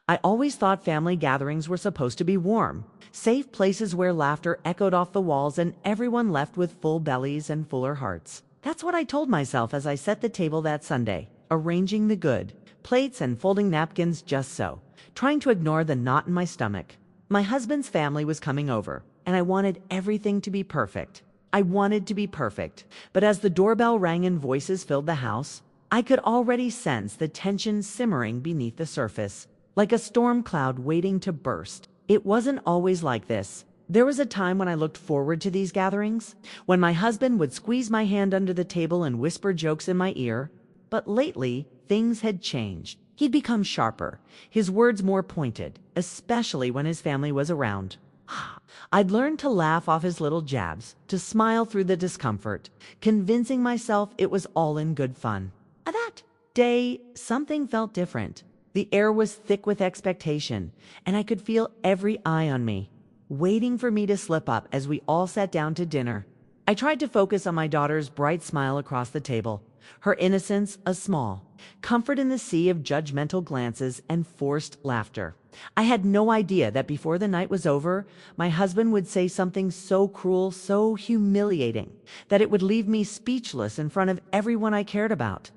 I always thought family gatherings were supposed to be warm, safe places where laughter echoed off the walls and everyone left with full bellies and fuller hearts. That's what I told myself as I set the table that Sunday, arranging the good plates and folding napkins just so, trying to ignore the knot in my stomach. My husband's family was coming over, and I wanted everything to be perfect. I wanted to be perfect, but as the doorbell rang and voices filled the house, I could already sense the tension simmering beneath the surface, like a storm cloud waiting to burst. It wasn't always like this. There was a time when I looked forward to these gatherings, when my husband would squeeze my hand under the table and whisper jokes in my ear. But lately, things had changed. He'd become sharper, his words more pointed, especially when his family was around. I'd learned to laugh off his little jabs, to smile through the discomfort, convincing myself it was all in good fun. That day, something felt different. The air was thick with expectation, and I could feel every eye on me, waiting for me to slip up as we all sat down to dinner. I tried to focus on my daughter's bright smile across the table, her innocence a small comfort in the sea of judgmental glances and forced laughter. I had no idea that before the night was over, my husband would say something so cruel, so humiliating, that it would leave me speechless in front of everyone I cared about.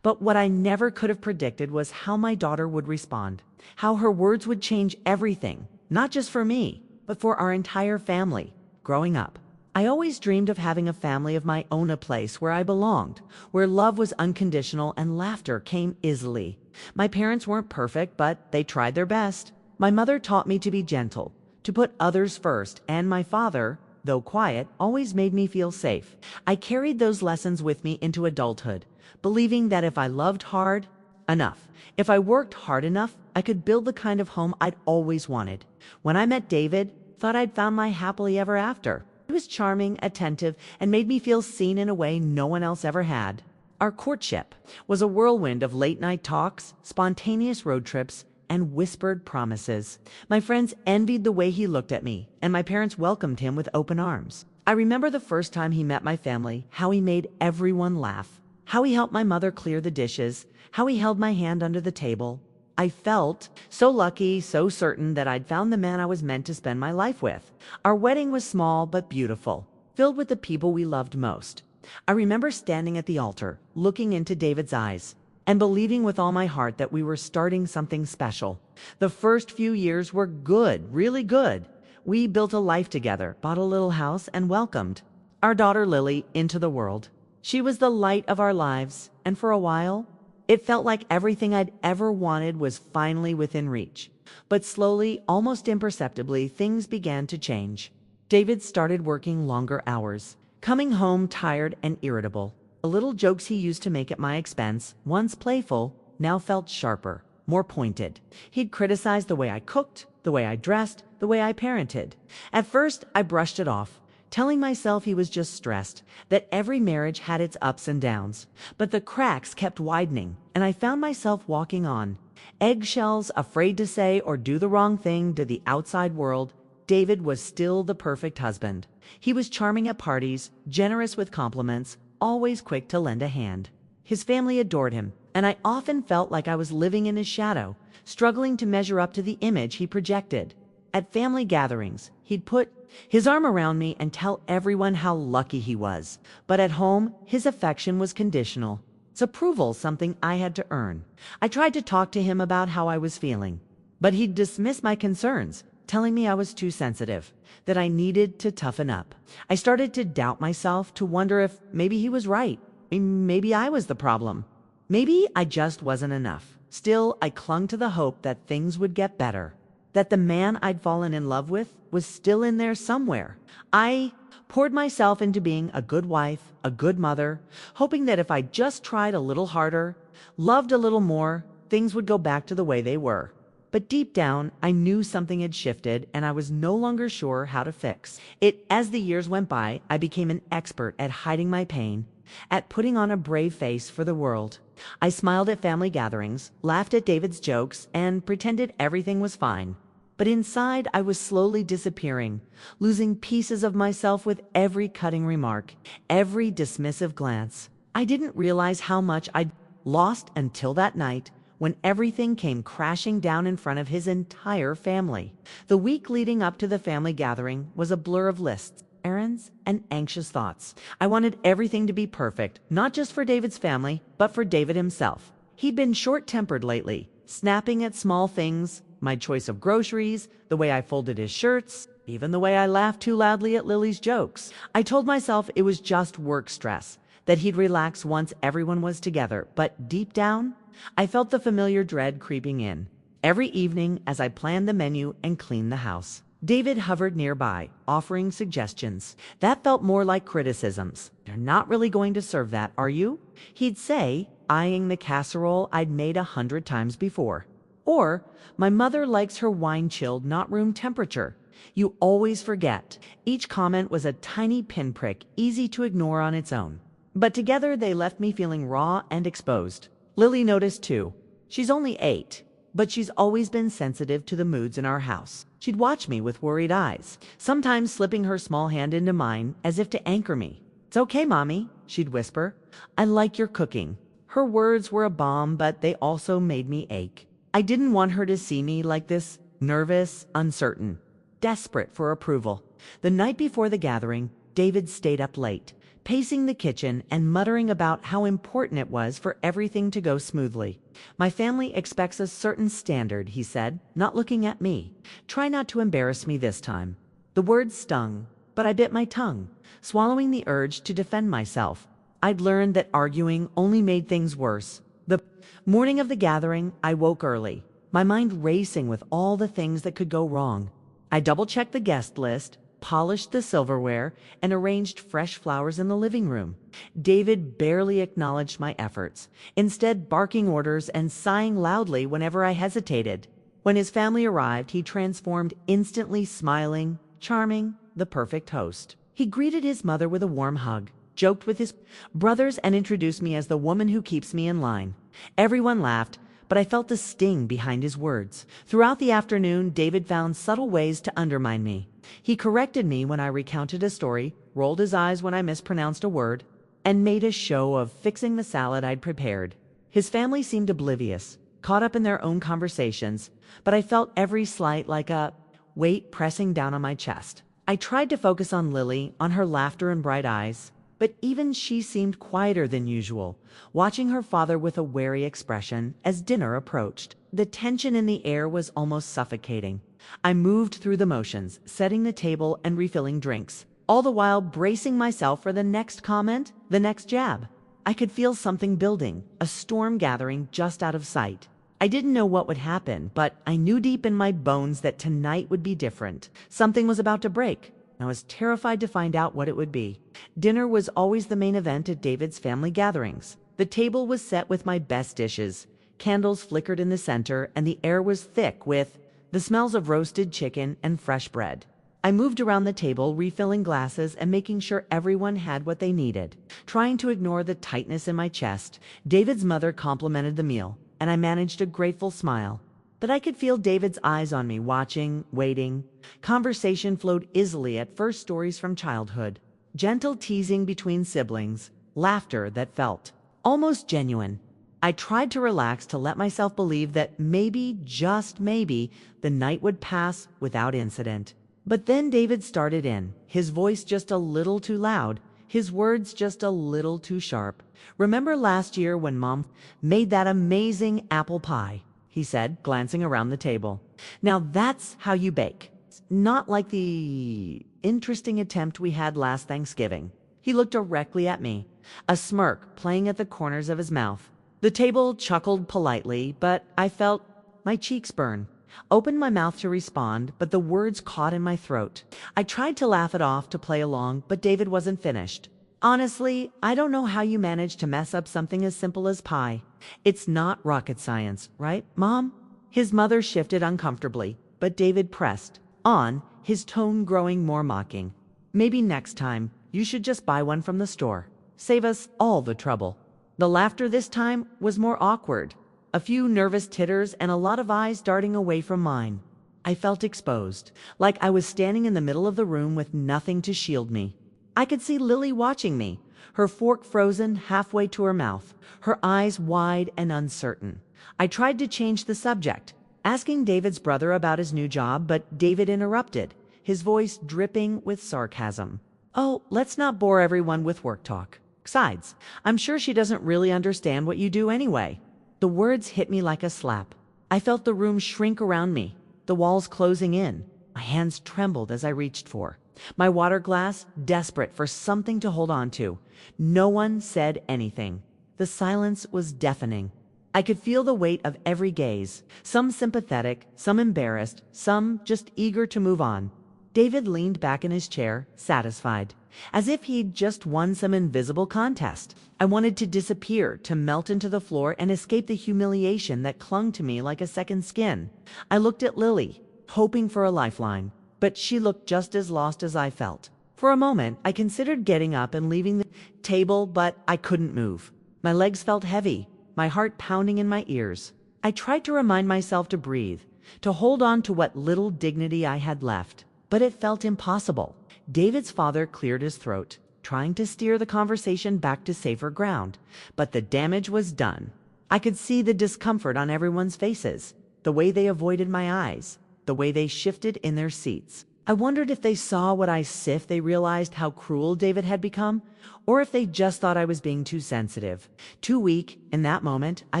But what I never could have predicted was how my daughter would respond, how her words would change everything, not just for me, but for our entire family. Growing up, I always dreamed of having a family of my own, a place where I belonged, where love was unconditional and laughter came easily. My parents weren't perfect, but they tried their best. My mother taught me to be gentle, to put others first, and my father, though quiet, always made me feel safe. I carried those lessons with me into adulthood, believing that if I loved hard enough, if I worked hard enough, I could build the kind of home I'd always wanted. When I met David, thought I'd found my happily ever after. He was charming, attentive, and made me feel seen in a way no one else ever had. Our courtship was a whirlwind of late-night talks, spontaneous road trips, and whispered promises. My friends envied the way he looked at me, and my parents welcomed him with open arms. I remember the first time he met my family, how he made everyone laugh, how he helped my mother clear the dishes, how he held my hand under the table. I felt so lucky, so certain that I'd found the man I was meant to spend my life with. Our wedding was small but beautiful, filled with the people we loved most. I remember standing at the altar, looking into David's eyes, and believing with all my heart that we were starting something special. The first few years were good, really good. We built a life together, bought a little house, and welcomed our daughter Lily into the world. She was the light of our lives, and for a while, it felt like everything I'd ever wanted was finally within reach. But slowly, almost imperceptibly, things began to change. David started working longer hours, coming home tired and irritable. The little jokes he used to make at my expense, once playful, now felt sharper, more pointed. He'd criticize the way I cooked, the way I dressed, the way I parented. At first, I brushed it off, telling myself he was just stressed, that every marriage had its ups and downs. But the cracks kept widening, and I found myself walking on eggshells, afraid to say or do the wrong thing to the outside world. David was still the perfect husband. He was charming at parties, generous with compliments, always quick to lend a hand. His family adored him, and I often felt like I was living in his shadow, struggling to measure up to the image he projected. At family gatherings, he'd put his arm around me and tell everyone how lucky he was. But at home, his affection was conditional. It's approval, something I had to earn. I tried to talk to him about how I was feeling, but he'd dismiss my concerns, telling me I was too sensitive, that I needed to toughen up. I started to doubt myself, to wonder if maybe he was right. Maybe I was the problem. Maybe I just wasn't enough. Still, I clung to the hope that things would get better, that the man I'd fallen in love with was still in there somewhere. I poured myself into being a good wife, a good mother, hoping that if I just tried a little harder, loved a little more, things would go back to the way they were. But deep down, I knew something had shifted, and I was no longer sure how to fix it. As the years went by, I became an expert at hiding my pain, at putting on a brave face for the world. I smiled at family gatherings, laughed at David's jokes, and pretended everything was fine. But inside, I was slowly disappearing, losing pieces of myself with every cutting remark, every dismissive glance. I didn't realize how much I'd lost until that night, when everything came crashing down in front of his entire family. The week leading up to the family gathering was a blur of lists, errands, and anxious thoughts. I wanted everything to be perfect, not just for David's family, but for David himself. He'd been short-tempered lately, snapping at small things, my choice of groceries, the way I folded his shirts, even the way I laughed too loudly at Lily's jokes. I told myself it was just work stress, that he'd relax once everyone was together, but deep down, I felt the familiar dread creeping in. Every evening, as I planned the menu and cleaned the house, David hovered nearby, offering suggestions. That felt more like criticisms. "You're not really going to serve that, are you?" he'd say, eyeing the casserole I'd made 100 times before. Or, "My mother likes her wine chilled, not room temperature." You always forget. Each comment was a tiny pinprick, easy to ignore on its own. But together they left me feeling raw and exposed. Lily noticed too. She's only 8, but she's always been sensitive to the moods in our house. She'd watch me with worried eyes, sometimes slipping her small hand into mine as if to anchor me. "It's okay, Mommy," she'd whisper. "I like your cooking." Her words were a balm, but they also made me ache. I didn't want her to see me like this, nervous, uncertain, desperate for approval. The night before the gathering, David stayed up late, pacing the kitchen and muttering about how important it was for everything to go smoothly. "My family expects a certain standard," he said, not looking at me. "Try not to embarrass me this time." The words stung, but I bit my tongue, swallowing the urge to defend myself. I'd learned that arguing only made things worse. The morning of the gathering, I woke early, my mind racing with all the things that could go wrong. I double-checked the guest list, polished the silverware, and arranged fresh flowers in the living room. David barely acknowledged my efforts, instead barking orders and sighing loudly whenever I hesitated. When his family arrived, he transformed, instantly smiling, charming, the perfect host. He greeted his mother with a warm hug, joked with his brothers, and introduced me as the woman who keeps me in line. Everyone laughed, but I felt the sting behind his words. Throughout the afternoon, David found subtle ways to undermine me. He corrected me when I recounted a story, rolled his eyes when I mispronounced a word, and made a show of fixing the salad I'd prepared. His family seemed oblivious, caught up in their own conversations, but I felt every slight like a weight pressing down on my chest. I tried to focus on Lily, on her laughter and bright eyes, but even she seemed quieter than usual, watching her father with a wary expression as dinner approached. The tension in the air was almost suffocating. I moved through the motions, setting the table and refilling drinks, all the while bracing myself for the next comment, the next jab. I could feel something building, a storm gathering just out of sight. I didn't know what would happen, but I knew deep in my bones that tonight would be different. Something was about to break. I was terrified to find out what it would be. Dinner was always the main event at David's family gatherings. The table was set with my best dishes. Candles flickered in the center, and the air was thick with the smells of roasted chicken and fresh bread. I moved around the table, refilling glasses and making sure everyone had what they needed. Trying to ignore the tightness in my chest, David's mother complimented the meal, and I managed a grateful smile. But I could feel David's eyes on me, watching, waiting. Conversation flowed easily at first, stories from childhood, gentle teasing between siblings, laughter that felt almost genuine. I tried to relax, to let myself believe that maybe, just maybe, the night would pass without incident. But then David started in, his voice just a little too loud, his words just a little too sharp. "Remember last year when Mom made that amazing apple pie?" he said, glancing around the table. "Now that's how you bake. Not like the interesting attempt we had last Thanksgiving." He looked directly at me, a smirk playing at the corners of his mouth. The table chuckled politely, but I felt my cheeks burn. Opened my mouth to respond, but the words caught in my throat. I tried to laugh it off, to play along, but David wasn't finished. "Honestly, I don't know how you manage to mess up something as simple as pie. It's not rocket science, right, Mom?" His mother shifted uncomfortably, but David pressed on, his tone growing more mocking. "Maybe next time, you should just buy one from the store. Save us all the trouble." The laughter this time was more awkward. A few nervous titters and a lot of eyes darting away from mine. I felt exposed, like I was standing in the middle of the room with nothing to shield me. I could see Lily watching me, her fork frozen halfway to her mouth, her eyes wide and uncertain. I tried to change the subject, asking David's brother about his new job, but David interrupted, his voice dripping with sarcasm. "Oh, let's not bore everyone with work talk. Besides, I'm sure she doesn't really understand what you do anyway." The words hit me like a slap. I felt the room shrink around me, the walls closing in. My hands trembled as I reached for my water glass, desperate for something to hold on to. No one said anything. The silence was deafening. I could feel the weight of every gaze, some sympathetic, some embarrassed, some just eager to move on. David leaned back in his chair, satisfied, as if he'd just won some invisible contest. I wanted to disappear, to melt into the floor and escape the humiliation that clung to me like a second skin. I looked at Lily, hoping for a lifeline, but she looked just as lost as I felt. For a moment, I considered getting up and leaving the table, but I couldn't move. My legs felt heavy, my heart pounding in my ears. I tried to remind myself to breathe, to hold on to what little dignity I had left, but it felt impossible. David's father cleared his throat, trying to steer the conversation back to safer ground, but the damage was done. I could see the discomfort on everyone's faces, the way they avoided my eyes, the way they shifted in their seats. I wondered if they saw what I saw, if they realized how cruel David had become, or if they just thought I was being too sensitive, too weak. In that moment, I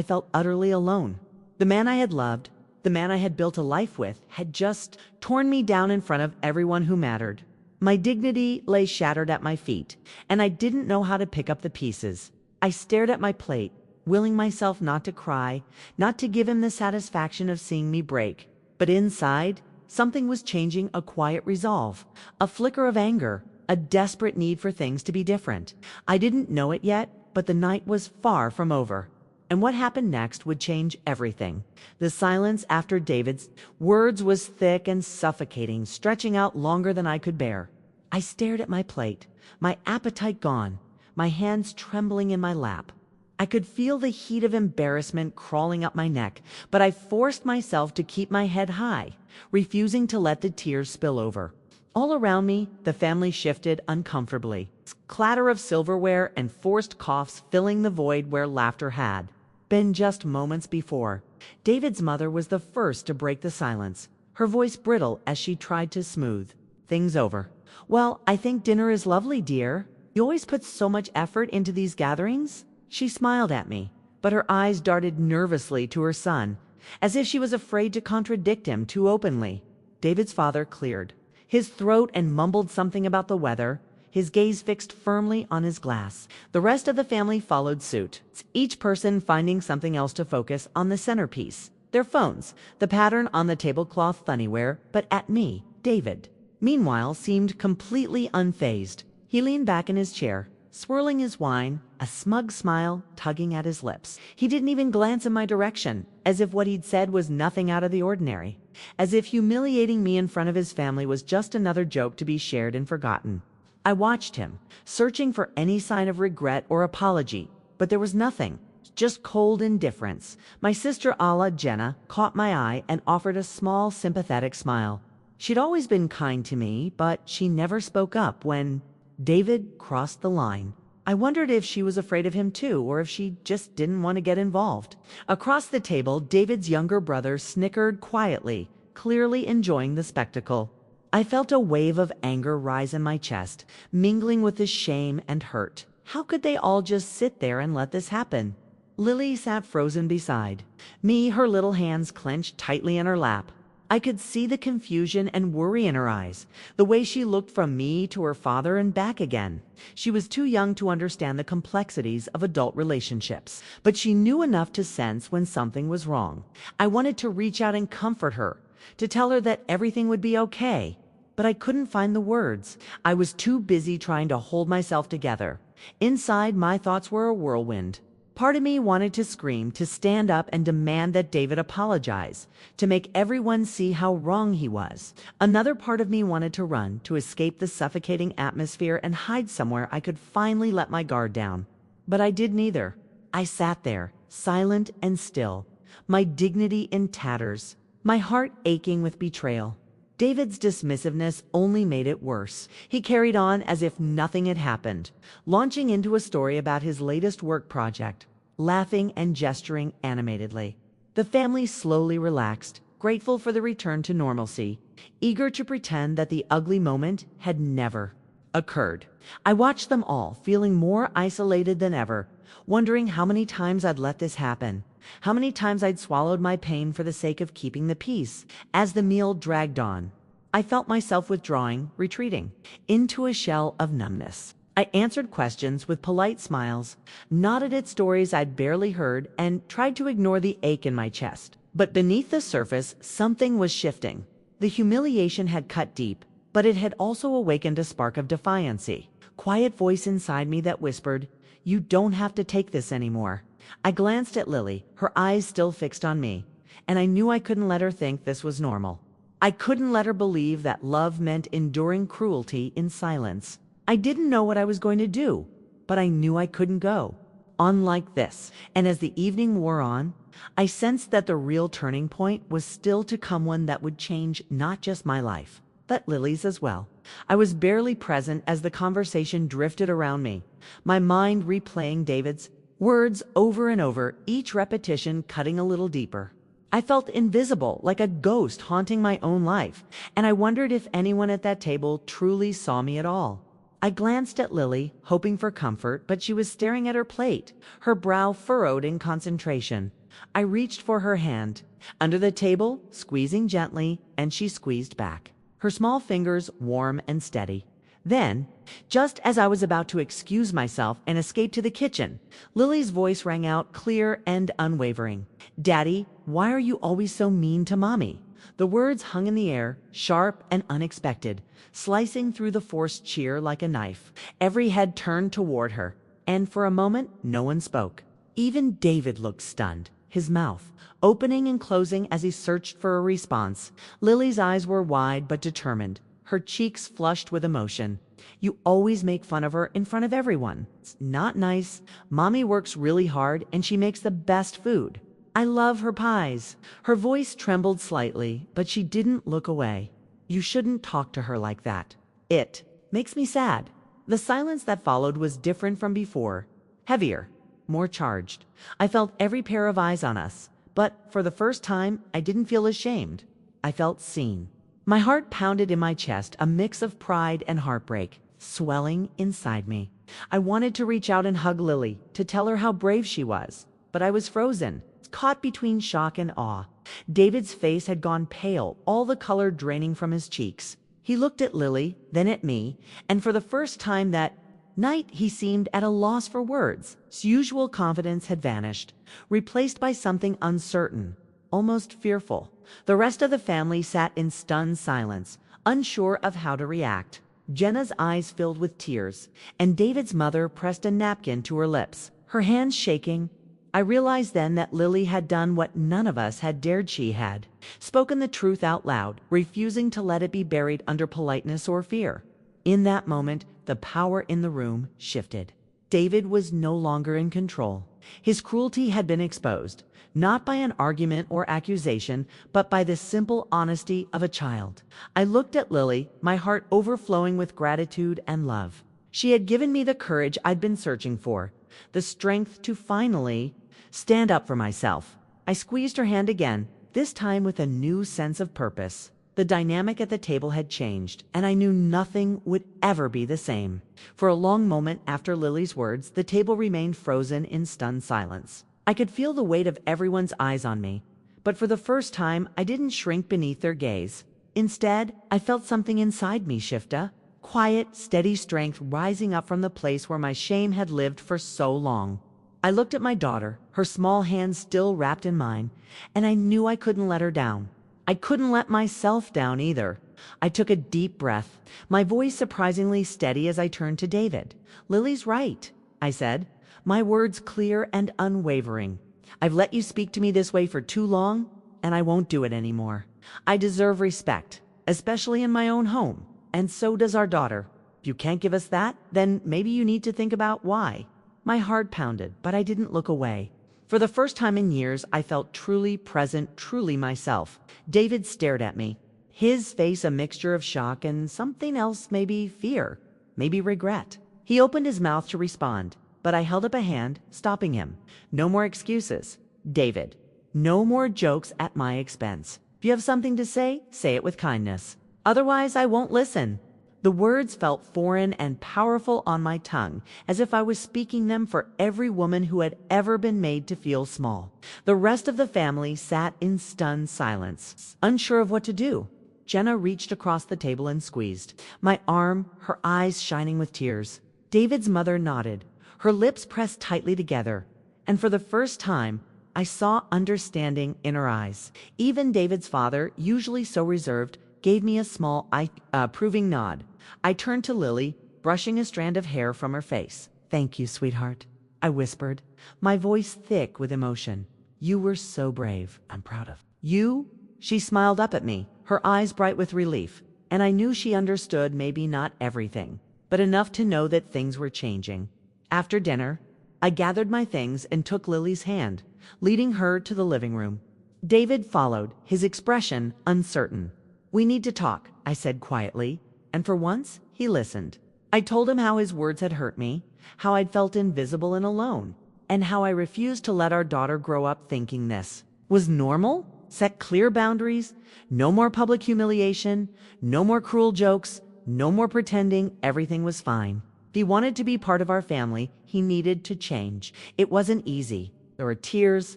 felt utterly alone. The man I had loved, the man I had built a life with, had just torn me down in front of everyone who mattered. My dignity lay shattered at my feet, and I didn't know how to pick up the pieces. I stared at my plate, willing myself not to cry, not to give him the satisfaction of seeing me break. But inside, something was changing, a quiet resolve, a flicker of anger, a desperate need for things to be different. I didn't know it yet, but the night was far from over. And what happened next would change everything. The silence after David's words was thick and suffocating, stretching out longer than I could bear. I stared at my plate, my appetite gone, my hands trembling in my lap. I could feel the heat of embarrassment crawling up my neck, but I forced myself to keep my head high, refusing to let the tears spill over. All around me, the family shifted uncomfortably, clatter of silverware and forced coughs filling the void where laughter had been just moments before. David's mother was the first to break the silence, her voice brittle as she tried to smooth things over. "Well, I think dinner is lovely, dear. You always put so much effort into these gatherings." She smiled at me, but her eyes darted nervously to her son, as if she was afraid to contradict him too openly. David's father cleared his throat and mumbled something about the weather, his gaze fixed firmly on his glass. The rest of the family followed suit, each person finding something else to focus on: the centerpiece, their phones, the pattern on the tablecloth funnieware, but at me, David, meanwhile, seemed completely unfazed. He leaned back in his chair, swirling his wine, a smug smile tugging at his lips. He didn't even glance in my direction, as if what he'd said was nothing out of the ordinary, as if humiliating me in front of his family was just another joke to be shared and forgotten. I watched him, searching for any sign of regret or apology, but there was nothing, just cold indifference. My sister Ala Jenna caught my eye and offered a small, sympathetic smile. She'd always been kind to me, but she never spoke up when David crossed the line. I wondered if she was afraid of him too, or if she just didn't want to get involved. Across the table, David's younger brother snickered quietly, clearly enjoying the spectacle. I felt a wave of anger rise in my chest, mingling with the shame and hurt. How could they all just sit there and let this happen? Lily sat frozen beside me, her little hands clenched tightly in her lap. I could see the confusion and worry in her eyes, the way she looked from me to her father and back again. She was too young to understand the complexities of adult relationships, but she knew enough to sense when something was wrong. I wanted to reach out and comfort her, to tell her that everything would be okay, but I couldn't find the words. I was too busy trying to hold myself together. Inside, my thoughts were a whirlwind. Part of me wanted to scream, to stand up and demand that David apologize, to make everyone see how wrong he was. Another part of me wanted to run, to escape the suffocating atmosphere and hide somewhere I could finally let my guard down. But I did neither. I sat there, silent and still, my dignity in tatters, my heart aching with betrayal. David's dismissiveness only made it worse. He carried on as if nothing had happened, launching into a story about his latest work project, laughing and gesturing animatedly. The family slowly relaxed, grateful for the return to normalcy, eager to pretend that the ugly moment had never occurred. I watched them all, feeling more isolated than ever, wondering how many times I'd let this happen, how many times I'd swallowed my pain for the sake of keeping the peace. As the meal dragged on, I felt myself withdrawing, retreating, into a shell of numbness. I answered questions with polite smiles, nodded at stories I'd barely heard, and tried to ignore the ache in my chest. But beneath the surface, something was shifting. The humiliation had cut deep, but it had also awakened a spark of defiancy. Quiet voice inside me that whispered, "You don't have to take this anymore." I glanced at Lily, her eyes still fixed on me, and I knew I couldn't let her think this was normal. I couldn't let her believe that love meant enduring cruelty in silence. I didn't know what I was going to do, but I knew I couldn't go on like this. And as the evening wore on, I sensed that the real turning point was still to come, one that would change not just my life, but Lily's as well. I was barely present as the conversation drifted around me, my mind replaying David's words over and over, each repetition cutting a little deeper. I felt invisible, like a ghost haunting my own life, and I wondered if anyone at that table truly saw me at all. I glanced at Lily, hoping for comfort, but she was staring at her plate, her brow furrowed in concentration. I reached for her hand, under the table, squeezing gently, and she squeezed back, her small fingers warm and steady. Then, just as I was about to excuse myself and escape to the kitchen, Lily's voice rang out clear and unwavering. "Daddy, why are you always so mean to Mommy?" The words hung in the air, sharp and unexpected, slicing through the forced cheer like a knife. Every head turned toward her, and for a moment no one spoke. Even David looked stunned, his mouth opening and closing as he searched for a response. Lily's eyes were wide but determined, her cheeks flushed with emotion. "You always make fun of her in front of everyone. It's not nice. Mommy works really hard and she makes the best food. I love her pies." Her voice trembled slightly, but she didn't look away. "You shouldn't talk to her like that. It makes me sad." The silence that followed was different from before, heavier, more charged. I felt every pair of eyes on us, but for the first time, I didn't feel ashamed. I felt seen. My heart pounded in my chest, a mix of pride and heartbreak, swelling inside me. I wanted to reach out and hug Lily, to tell her how brave she was, but I was frozen, caught between shock and awe. David's face had gone pale, all the color draining from his cheeks. He looked at Lily, then at me, and for the first time that night he seemed at a loss for words. His usual confidence had vanished, replaced by something uncertain, almost fearful. The rest of the family sat in stunned silence, unsure of how to react. Jenna's eyes filled with tears, and David's mother pressed a napkin to her lips, her hands shaking. I realized then that Lily had done what none of us had dared. She had spoken the truth out loud, refusing to let it be buried under politeness or fear. In that moment, the power in the room shifted. David was no longer in control. His cruelty had been exposed, not by an argument or accusation, but by the simple honesty of a child. I looked at Lily, my heart overflowing with gratitude and love. She had given me the courage I'd been searching for, the strength to finally stand up for myself. I squeezed her hand again, this time with a new sense of purpose. The dynamic at the table had changed, and I knew nothing would ever be the same. For a long moment after Lily's words, the table remained frozen in stunned silence. I could feel the weight of everyone's eyes on me, but for the first time, I didn't shrink beneath their gaze. Instead, I felt something inside me shift, a quiet, steady strength rising up from the place where my shame had lived for so long. I looked at my daughter, her small hands still wrapped in mine, and I knew I couldn't let her down. I couldn't let myself down either. I took a deep breath, my voice surprisingly steady as I turned to David. "Lily's right," I said, my words clear and unwavering. "I've let you speak to me this way for too long, and I won't do it anymore. I deserve respect, especially in my own home, and so does our daughter. If you can't give us that, then maybe you need to think about why." My heart pounded, but I didn't look away. For the first time in years, I felt truly present, truly myself. David stared at me, his face a mixture of shock and something else, maybe fear, maybe regret. He opened his mouth to respond, but I held up a hand, stopping him. "No more excuses. David, No more jokes at my expense. If you have something to say it with kindness. Otherwise, I won't listen." The words felt foreign and powerful on my tongue, as if I was speaking them for every woman who had ever been made to feel small. The rest of the family sat in stunned silence, unsure of what to do. Jenna reached across the table and squeezed my arm, her eyes shining with tears. David's mother nodded, her lips pressed tightly together, and for the first time, I saw understanding in her eyes. Even David's father, usually so reserved, gave me a small, approving nod. I turned to Lily, brushing a strand of hair from her face. "Thank you, sweetheart," I whispered, my voice thick with emotion. "You were so brave. I'm proud of you." She smiled up at me, her eyes bright with relief, and I knew she understood maybe not everything, but enough to know that things were changing. After dinner, I gathered my things and took Lily's hand, leading her to the living room. David followed, his expression uncertain. "We need to talk," I said quietly, and for once, he listened. I told him how his words had hurt me, how I'd felt invisible and alone, and how I refused to let our daughter grow up thinking this was normal. Set clear boundaries, no more public humiliation, no more cruel jokes, no more pretending everything was fine. If he wanted to be part of our family, he needed to change. It wasn't easy. There were tears,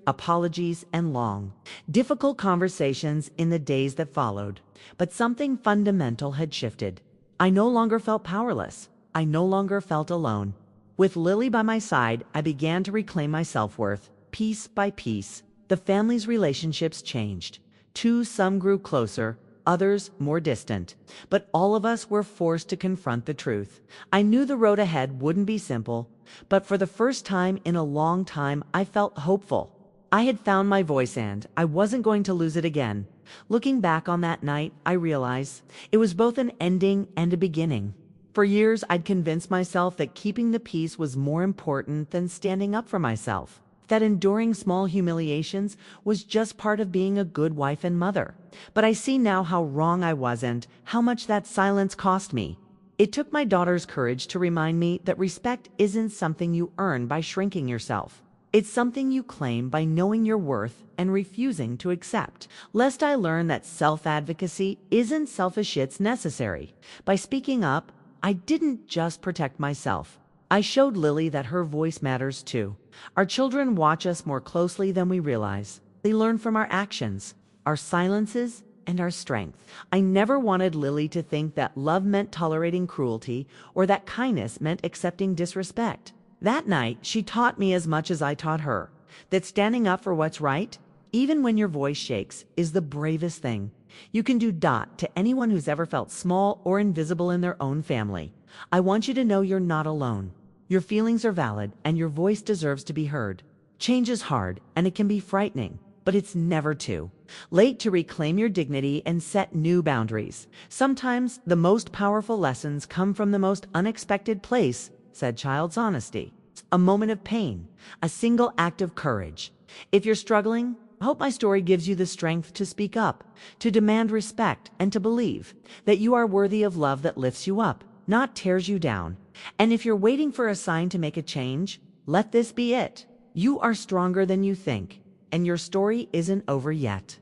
apologies, and long, difficult conversations in the days that followed. But something fundamental had shifted. I no longer felt powerless. I no longer felt alone. With Lily by my side, I began to reclaim my self-worth. Piece by piece, the family's relationships changed. Some grew closer, others more distant. But all of us were forced to confront the truth. I knew the road ahead wouldn't be simple, but for the first time in a long time, I felt hopeful. I had found my voice and I wasn't going to lose it again. Looking back on that night, I realized it was both an ending and a beginning. For years, I'd convinced myself that keeping the peace was more important than standing up for myself, that enduring small humiliations was just part of being a good wife and mother. But I see now how wrong I was and how much that silence cost me. It took my daughter's courage to remind me that respect isn't something you earn by shrinking yourself. It's something you claim by knowing your worth and refusing to accept. Lest I learn that self-advocacy isn't selfish, it's necessary. By speaking up, I didn't just protect myself. I showed Lily that her voice matters too. Our children watch us more closely than we realize. They learn from our actions, our silences, and our strength. I never wanted Lily to think that love meant tolerating cruelty or that kindness meant accepting disrespect. That night, she taught me as much as I taught her, that standing up for what's right, even when your voice shakes, is the bravest thing you can do. To anyone who's ever felt small or invisible in their own family, I want you to know you're not alone. Your feelings are valid and your voice deserves to be heard. Change is hard and it can be frightening, but it's never too late to reclaim your dignity and set new boundaries. Sometimes the most powerful lessons come from the most unexpected place, said child's honesty. A moment of pain, a single act of courage. If you're struggling, I hope my story gives you the strength to speak up, to demand respect, and to believe that you are worthy of love that lifts you up, not tears you down. And if you're waiting for a sign to make a change, let this be it. You are stronger than you think, and your story isn't over yet.